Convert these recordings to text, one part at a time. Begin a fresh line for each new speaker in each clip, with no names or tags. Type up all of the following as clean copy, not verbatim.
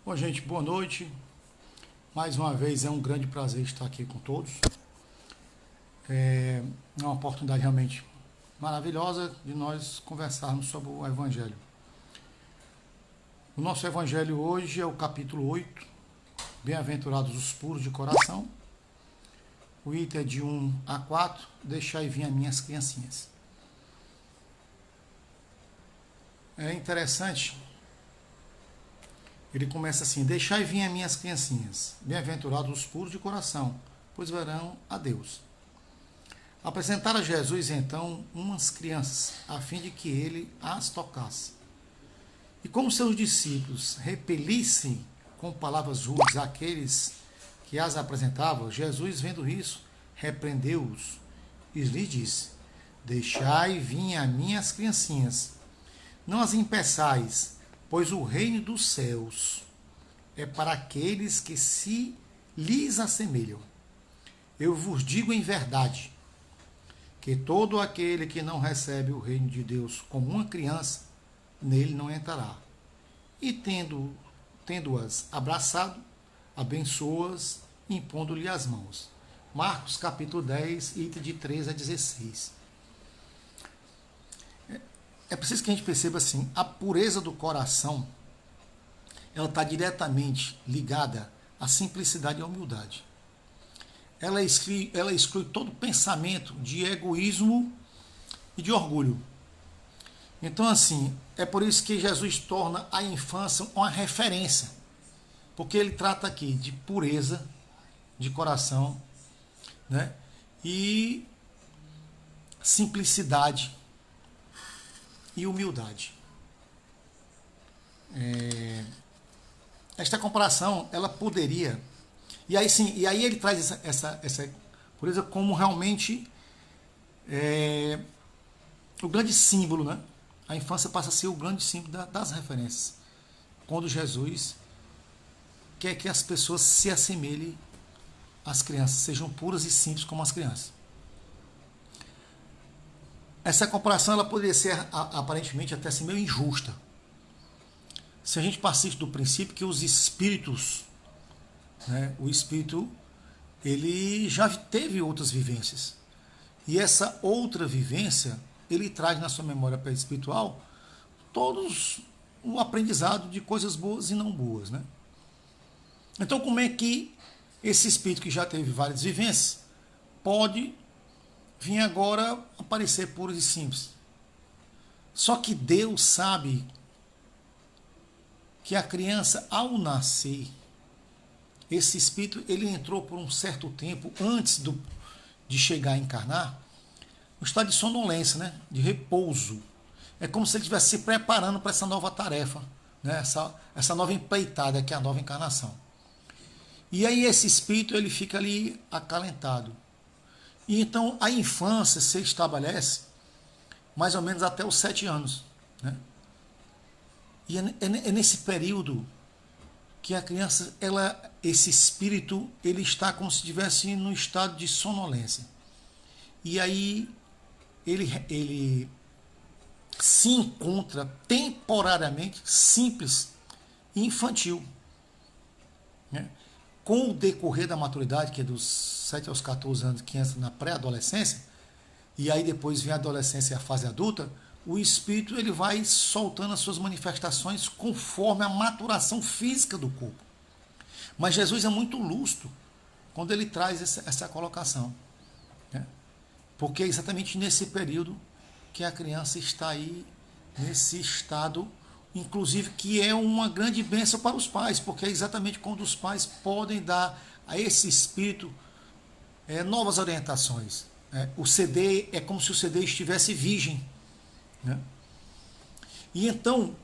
Bom, gente, boa noite. Mais uma vez é um grande prazer estar aqui com todos. É uma oportunidade realmente maravilhosa de nós conversarmos sobre o Evangelho. O nosso Evangelho hoje é o capítulo 8, Bem-aventurados os puros de coração. O item é de 1 a 4, deixai vir as minhas criancinhas. É interessante, ele começa assim: deixai vir as minhas criancinhas, bem-aventurados os puros de coração, pois verão a Deus. Apresentaram a Jesus então umas crianças, a fim de que ele as tocasse. E como seus discípulos repelissem com palavras rudes aqueles que as apresentavam, Jesus, vendo isso, repreendeu-os e lhes disse: deixai vir as minhas criancinhas, não as impeçais, pois o reino dos céus é para aqueles que se lhes assemelham. Eu vos digo em verdade, que todo aquele que não recebe o reino de Deus como uma criança, nele não entrará. E tendo-as abraçado, abençoa-as, impondo-lhe as mãos. Marcos capítulo 10, item de 13 a 16. É preciso que a gente perceba assim, a pureza do coração, ela está diretamente ligada à simplicidade e à humildade. Ela exclui todo pensamento de egoísmo e de orgulho. Então, assim, é por isso que Jesus torna a infância uma referência, porque ele trata aqui de pureza de coração, né? E simplicidade e humildade. Esta comparação, ela poderia, e aí sim, e aí ele traz essa pureza como realmente o grande símbolo, né? A infância passa a ser o grande símbolo das referências, quando Jesus quer que as pessoas se assemelhem às crianças, sejam puras e simples como as crianças. Essa comparação ela poderia ser aparentemente até assim meio injusta, se a gente partisse do princípio que os espíritos, né, o espírito ele já teve outras vivências, e essa outra vivência ele traz na sua memória espiritual todos o aprendizado de coisas boas e não boas, né? Então, como é que esse espírito que já teve várias vivências pode vir agora aparecer puro e simples? Só que Deus sabe que a criança, ao nascer, esse espírito ele entrou por um certo tempo antes de chegar a encarnar, um estado de sonolência, né? De repouso. É como se ele estivesse se preparando para essa nova tarefa, né? Essa nova empreitada que é a nova encarnação. E aí esse espírito ele fica ali acalentado. E então a infância se estabelece mais ou menos até os 7 anos, né? E é nesse período que a criança, esse espírito, ele está como se estivesse no estado de sonolência. E aí ele se encontra temporariamente simples e infantil, né? Com o decorrer da maturidade, que é dos 7 aos 14 anos, que entra na pré-adolescência, e aí depois vem a adolescência e a fase adulta, o espírito ele vai soltando as suas manifestações conforme a maturação física do corpo. Mas Jesus é muito lúcido quando ele traz essa colocação, né? Porque é exatamente nesse período que a criança está aí, nesse estado, inclusive que é uma grande bênção para os pais, porque é exatamente quando os pais podem dar a esse espírito novas orientações. O CD é como se o CD estivesse virgem, né? E então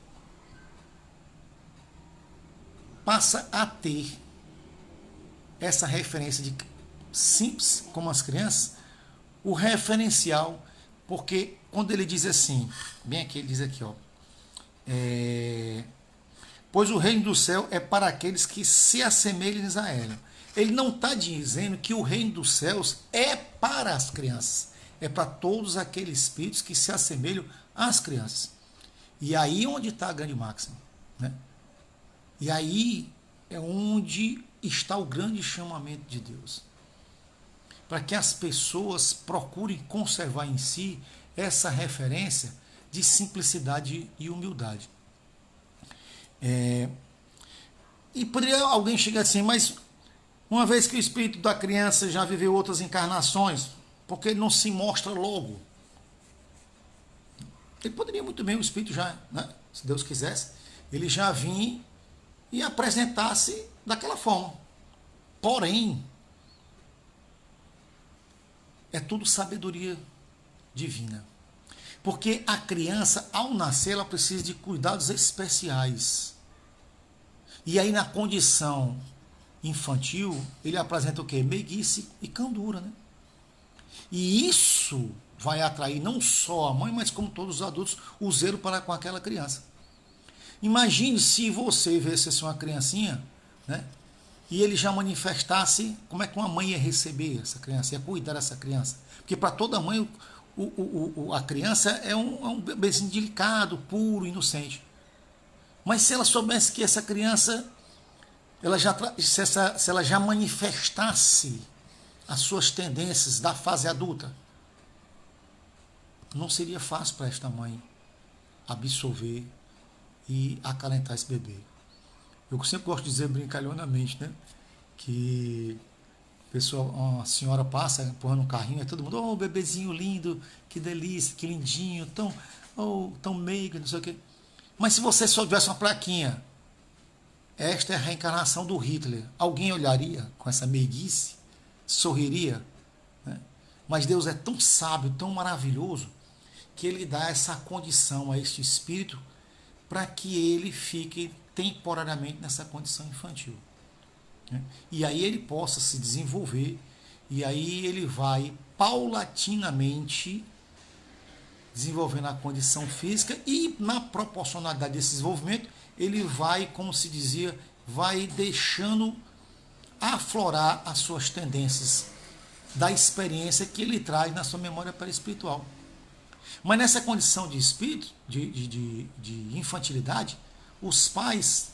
passa a ter essa referência de simples como as crianças, o referencial, porque quando ele diz assim, bem aqui, ele diz aqui, ó, pois o reino do céu é para aqueles que se assemelhem a ela. Ele não está dizendo que o reino dos céus é para as crianças, é para todos aqueles espíritos que se assemelham às crianças. E aí onde está a grande máxima, né? E aí é onde está o grande chamamento de Deus. Para que as pessoas procurem conservar em si essa referência de simplicidade e humildade. E poderia alguém chegar assim, mas uma vez que o espírito da criança já viveu outras encarnações, por que ele não se mostra logo? Ele poderia muito bem, o espírito já, né, se Deus quisesse, ele já vinha e apresentasse daquela forma. Porém, é tudo sabedoria divina. Porque a criança, ao nascer, ela precisa de cuidados especiais. E aí, na condição infantil, ele apresenta o quê? Meiguice e candura, né? E isso vai atrair não só a mãe, mas como todos os adultos, o zelo para com aquela criança. Imagine se você visse assim, uma criancinha, né? E ele já manifestasse como é que uma mãe ia receber essa criança, ia cuidar dessa criança. Porque para toda mãe, a criança é um bebezinho delicado, puro, inocente. Mas se ela soubesse que essa criança, se ela já manifestasse as suas tendências da fase adulta, não seria fácil para esta mãe absorver e acalentar esse bebê. Eu sempre gosto de dizer brincalhonamente, né? Que uma senhora passa empurrando um carrinho, e todo mundo, oh, bebezinho lindo, que delícia, que lindinho, tão meigo, não sei o quê. Mas se você só tivesse uma plaquinha, esta é a reencarnação do Hitler, alguém olharia com essa meiguice, sorriria, né? Mas Deus é tão sábio, tão maravilhoso, que ele dá essa condição a este espírito para que ele fique temporariamente nessa condição infantil, né? E aí ele possa se desenvolver, e aí ele vai paulatinamente desenvolvendo a condição física, e na proporcionalidade desse desenvolvimento ele vai, como se dizia, vai deixando aflorar as suas tendências da experiência que ele traz na sua memória perispiritual. Mas nessa condição de espírito, de infantilidade, os pais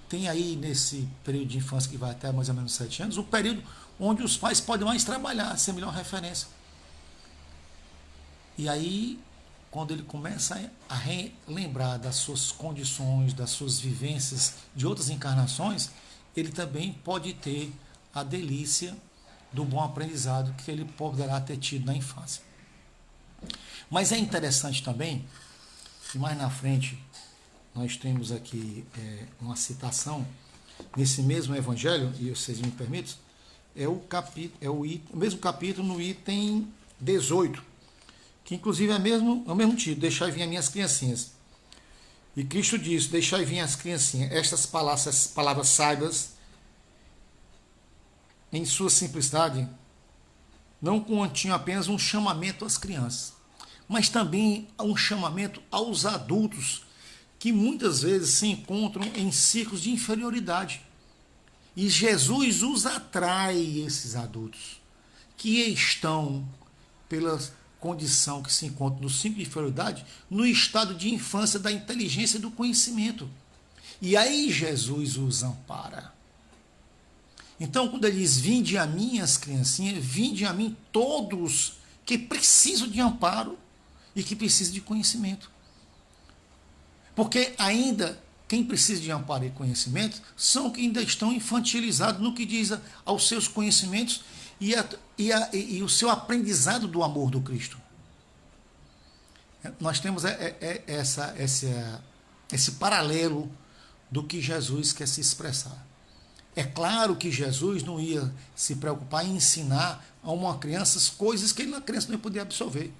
têm aí, nesse período de infância que vai até mais ou menos 7 anos, o período onde os pais podem mais trabalhar, ser melhor referência. E aí, quando ele começa a relembrar das suas condições, das suas vivências de outras encarnações, ele também pode ter a delícia do bom aprendizado que ele poderá ter tido na infância. Mas é interessante também que mais na frente nós temos aqui uma citação nesse mesmo evangelho, e vocês me permitem, o mesmo capítulo no item 18, que inclusive é o mesmo título, deixai vir as minhas criancinhas. E Cristo diz, deixai vir as criancinhas, estas palavras saibas, em sua simplicidade, não continham apenas um chamamento às crianças, mas também um chamamento aos adultos, que muitas vezes se encontram em ciclos de inferioridade. E Jesus os atrai, esses adultos, que estão, pela condição que se encontram no ciclo de inferioridade, no estado de infância da inteligência e do conhecimento. E aí Jesus os ampara. Então, quando ele diz, vinde a mim as criancinhas, vinde a mim todos que precisam de amparo e que precisam de conhecimento. Porque ainda quem precisa de amparo e conhecimento são que ainda estão infantilizados no que diz aos seus conhecimentos e o seu aprendizado do amor do Cristo. Nós temos esse paralelo do que Jesus quer se expressar. É claro que Jesus não ia se preocupar em ensinar a uma criança coisas que a criança não ia poder absorver.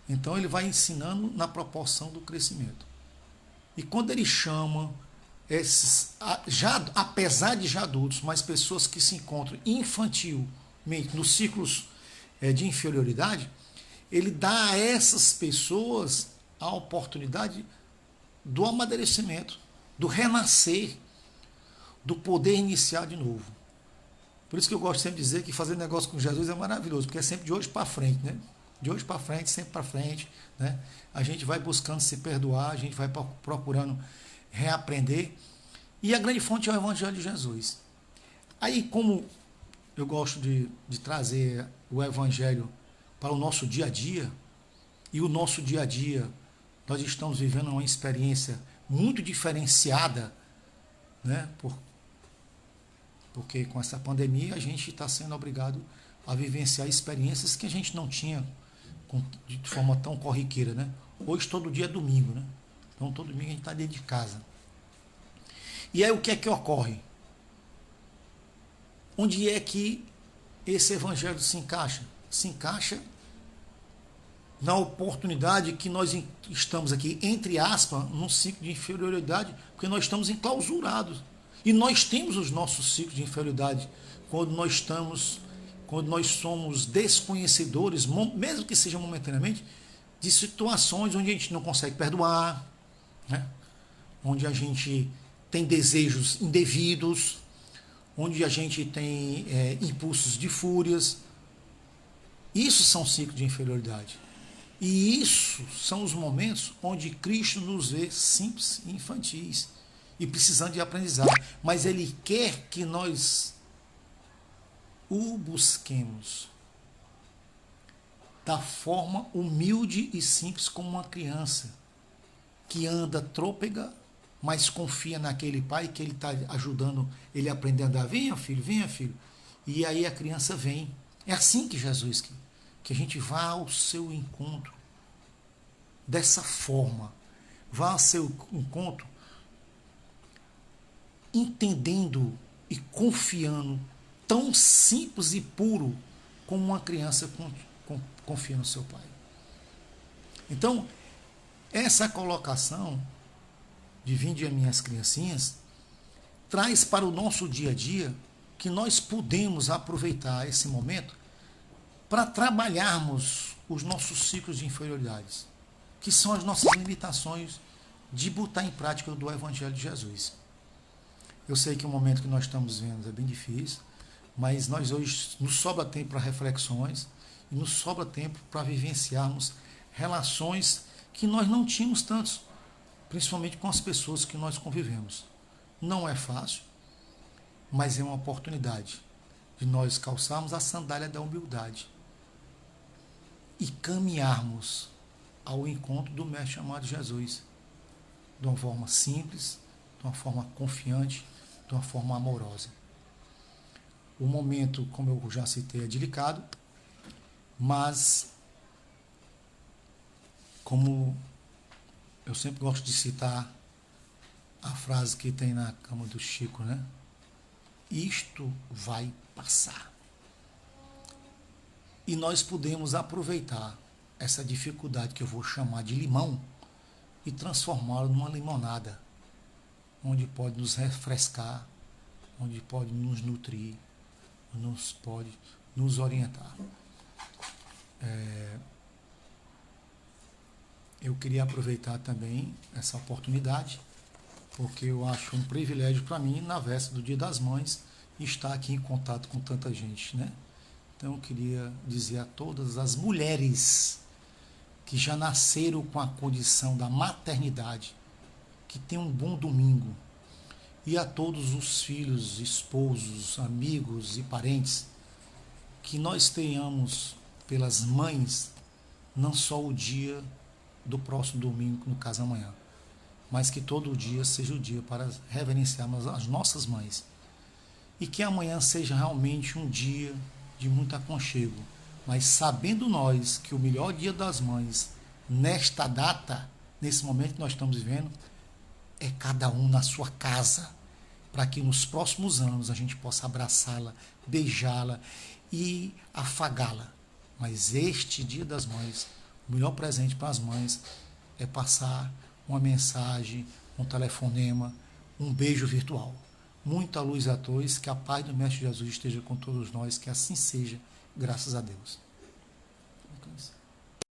Então ele vai ensinando na proporção do crescimento. E quando ele chama apesar de já adultos, mas pessoas que se encontram infantilmente nos ciclos de inferioridade, ele dá a essas pessoas a oportunidade do amadurecimento, do renascer, do poder iniciar de novo. Por isso que eu gosto sempre de dizer que fazer negócio com Jesus é maravilhoso, porque é sempre de hoje para frente, né? De hoje para frente, sempre para frente, né? A gente vai buscando se perdoar, a gente vai procurando reaprender, E a grande fonte é o Evangelho de Jesus. Aí, como eu gosto de trazer o Evangelho para o nosso dia a dia, e o nosso dia a dia, nós estamos vivendo uma experiência muito diferenciada, né? Porque com essa pandemia a gente está sendo obrigado a vivenciar experiências que a gente não tinha de forma tão corriqueira, né? Hoje todo dia é domingo, né? Então todo domingo a gente está dentro de casa. E aí o que é que ocorre? Onde é que esse evangelho se encaixa? Se encaixa na oportunidade que nós estamos aqui, entre aspas, num ciclo de inferioridade, porque nós estamos enclausurados. E nós temos os nossos ciclos de inferioridade quando nós somos desconhecedores, mesmo que seja momentaneamente, de situações onde a gente não consegue perdoar, né? Onde a gente tem desejos indevidos, onde a gente tem impulsos de fúrias. Isso são ciclos de inferioridade. E isso são os momentos onde Cristo nos vê simples e infantis e precisando de aprendizado. Mas Ele quer que nós o busquemos da forma humilde e simples como uma criança que anda trôpega, mas confia naquele pai que ele está ajudando ele a aprender a andar. Venha, filho, venha, filho. E aí a criança vem. É assim que Jesus quer. Que a gente vá ao seu encontro dessa forma. Vá ao seu encontro entendendo e confiando tão simples e puro como uma criança confia no seu pai. Então, essa colocação de vinde a minhas criancinhas traz para o nosso dia a dia que nós podemos aproveitar esse momento para trabalharmos os nossos ciclos de inferioridades, que são as nossas limitações de botar em prática do Evangelho de Jesus. Eu sei que o momento que nós estamos vendo é bem difícil, mas nós hoje nos sobra tempo para reflexões e nos sobra tempo para vivenciarmos relações que nós não tínhamos tantos, principalmente com as pessoas que nós convivemos. Não é fácil, mas é uma oportunidade de nós calçarmos a sandália da humildade e caminharmos ao encontro do Mestre chamado Jesus, de uma forma simples, de uma forma confiante, de uma forma amorosa. O momento, como eu já citei, é delicado, mas como eu sempre gosto de citar a frase que tem na cama do Chico, né? Isto vai passar. E nós podemos aproveitar essa dificuldade que eu vou chamar de limão e transformá-la numa limonada, onde pode nos refrescar, onde pode nos nutrir, pode nos orientar. Eu queria aproveitar também essa oportunidade, porque eu acho um privilégio para mim, na véspera do Dia das Mães, estar aqui em contato com tanta gente, né? Então eu queria dizer a todas as mulheres que já nasceram com a condição da maternidade, que tenham um bom domingo, e a todos os filhos, esposos, amigos e parentes, que nós tenhamos pelas mães não só o dia do próximo domingo, no caso amanhã, mas que todo dia seja o dia para reverenciarmos as nossas mães. E que amanhã seja realmente um dia de muito aconchego, mas sabendo nós que o melhor dia das mães, nesta data, nesse momento que nós estamos vivendo, é cada um na sua casa, para que nos próximos anos a gente possa abraçá-la, beijá-la e afagá-la. Mas este Dia das Mães, o melhor presente para as mães é passar uma mensagem, um telefonema, um beijo virtual. Muita luz a todos, que a paz do Mestre Jesus esteja com todos nós, que assim seja, graças a Deus.